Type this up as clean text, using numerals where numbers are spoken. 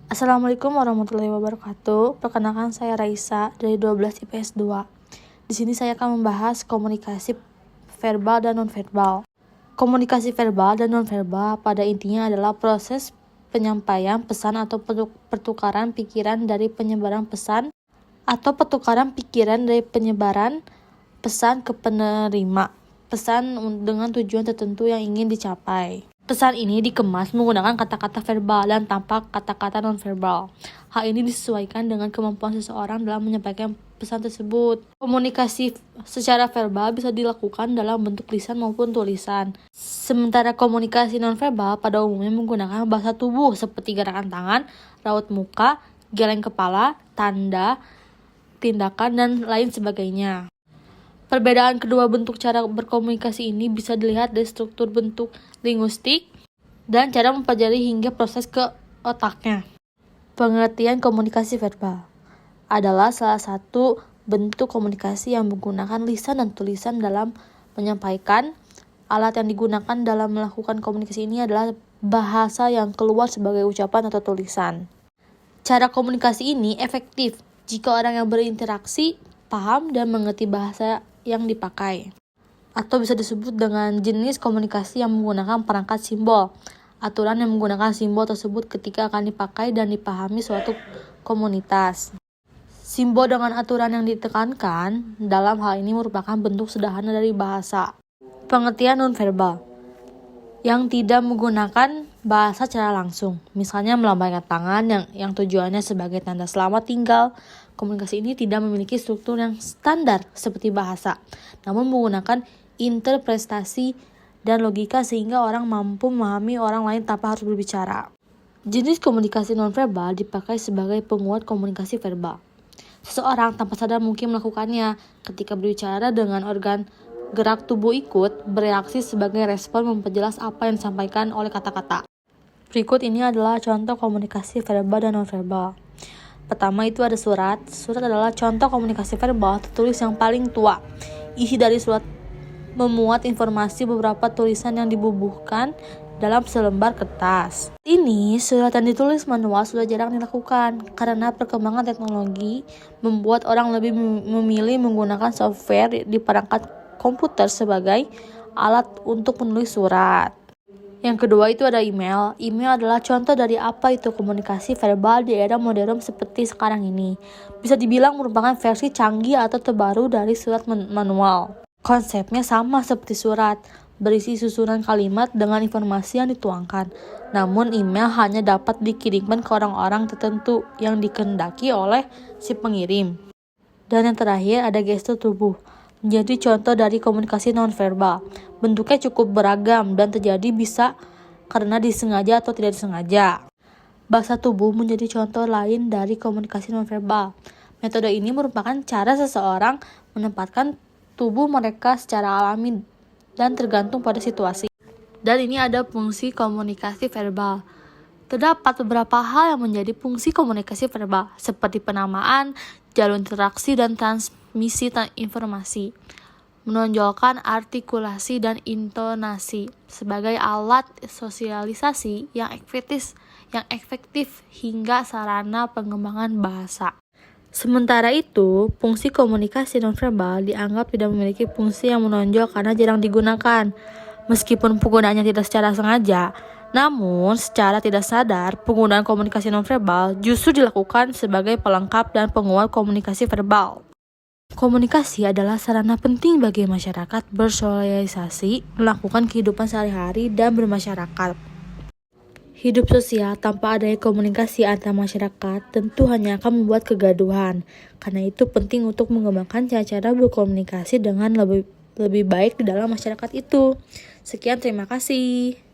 Assalamualaikum warahmatullahi wabarakatuh. Perkenalkan saya Raisa dari 12 IPS 2. Di sini saya akan membahas komunikasi verbal dan nonverbal. Komunikasi verbal dan nonverbal pada intinya adalah proses penyampaian pesan atau pertukaran pikiran dari penyebaran pesan atau pertukaran pikiran dari penyebaran pesan ke penerima pesan dengan tujuan tertentu yang ingin dicapai. Pesan ini dikemas menggunakan kata-kata verbal dan tanpa kata-kata nonverbal. Hal ini disesuaikan dengan kemampuan seseorang dalam menyampaikan pesan tersebut. Komunikasi secara verbal bisa dilakukan dalam bentuk lisan maupun tulisan. Sementara komunikasi nonverbal pada umumnya menggunakan bahasa tubuh seperti gerakan tangan, raut muka, geleng kepala, tanda, tindakan, dan lain sebagainya. Perbedaan kedua bentuk cara berkomunikasi ini bisa dilihat dari struktur bentuk linguistik dan cara mempelajari hingga proses ke otaknya. Pengertian komunikasi verbal adalah salah satu bentuk komunikasi yang menggunakan lisan dan tulisan dalam menyampaikan. Alat yang digunakan dalam melakukan komunikasi ini adalah bahasa yang keluar sebagai ucapan atau tulisan. Cara komunikasi ini efektif jika orang yang berinteraksi paham dan mengerti bahasa yang dipakai, atau bisa disebut dengan jenis komunikasi yang menggunakan perangkat simbol. Aturan yang menggunakan simbol tersebut ketika akan dipakai dan dipahami suatu komunitas. Simbol dengan aturan yang ditekankan dalam hal ini merupakan bentuk sederhana dari bahasa. Pengertian nonverbal yang tidak menggunakan bahasa secara langsung, misalnya melambaikan tangan yang tujuannya sebagai tanda selamat tinggal. Komunikasi ini tidak memiliki struktur yang standar seperti bahasa, namun menggunakan interpretasi dan logika sehingga orang mampu memahami orang lain tanpa harus berbicara. Jenis komunikasi nonverbal dipakai sebagai penguat komunikasi verbal. Seseorang tanpa sadar mungkin melakukannya ketika berbicara dengan organ gerak tubuh ikut bereaksi sebagai respon memperjelas apa yang disampaikan oleh kata-kata. Berikut ini adalah contoh komunikasi verbal dan nonverbal. Pertama itu ada surat. Surat adalah contoh komunikasi verbal tertulis yang paling tua. Isi dari surat memuat informasi beberapa tulisan yang dibubuhkan dalam selembar kertas. Ini surat yang ditulis manual sudah jarang dilakukan karena perkembangan teknologi membuat orang lebih memilih menggunakan software di perangkat komputer sebagai alat untuk menulis surat. Yang kedua itu ada email. Email adalah contoh dari apa itu komunikasi verbal di era modern seperti sekarang ini. Bisa dibilang merupakan versi canggih atau terbaru dari surat manual. Konsepnya sama seperti surat, berisi susunan kalimat dengan informasi yang dituangkan. Namun email hanya dapat dikirimkan ke orang-orang tertentu yang dikehendaki oleh si pengirim. Dan yang terakhir ada gestur tubuh. Menjadi contoh dari komunikasi nonverbal. Bentuknya cukup beragam dan terjadi bisa karena disengaja atau tidak disengaja. Bahasa tubuh menjadi contoh lain dari komunikasi nonverbal. Metode ini merupakan cara seseorang menempatkan tubuh mereka secara alami dan tergantung pada situasi. Dan ini ada fungsi komunikasi verbal. Terdapat beberapa hal yang menjadi fungsi komunikasi verbal, seperti penamaan, jalur interaksi, dan transmisi informasi. Menonjolkan artikulasi dan intonasi sebagai alat sosialisasi yang efektif hingga sarana pengembangan bahasa. Sementara itu, fungsi komunikasi nonverbal dianggap tidak memiliki fungsi yang menonjol karena jarang digunakan. Meskipun penggunaannya tidak secara sengaja, namun secara tidak sadar, penggunaan komunikasi nonverbal justru dilakukan sebagai pelengkap dan penguat komunikasi verbal. Komunikasi adalah sarana penting bagi masyarakat bersosialisasi, melakukan kehidupan sehari-hari, dan bermasyarakat. Hidup sosial tanpa adanya komunikasi antar masyarakat tentu hanya akan membuat kegaduhan. Karena itu penting untuk mengembangkan cara-cara berkomunikasi dengan lebih baik di dalam masyarakat itu. Sekian, terima kasih.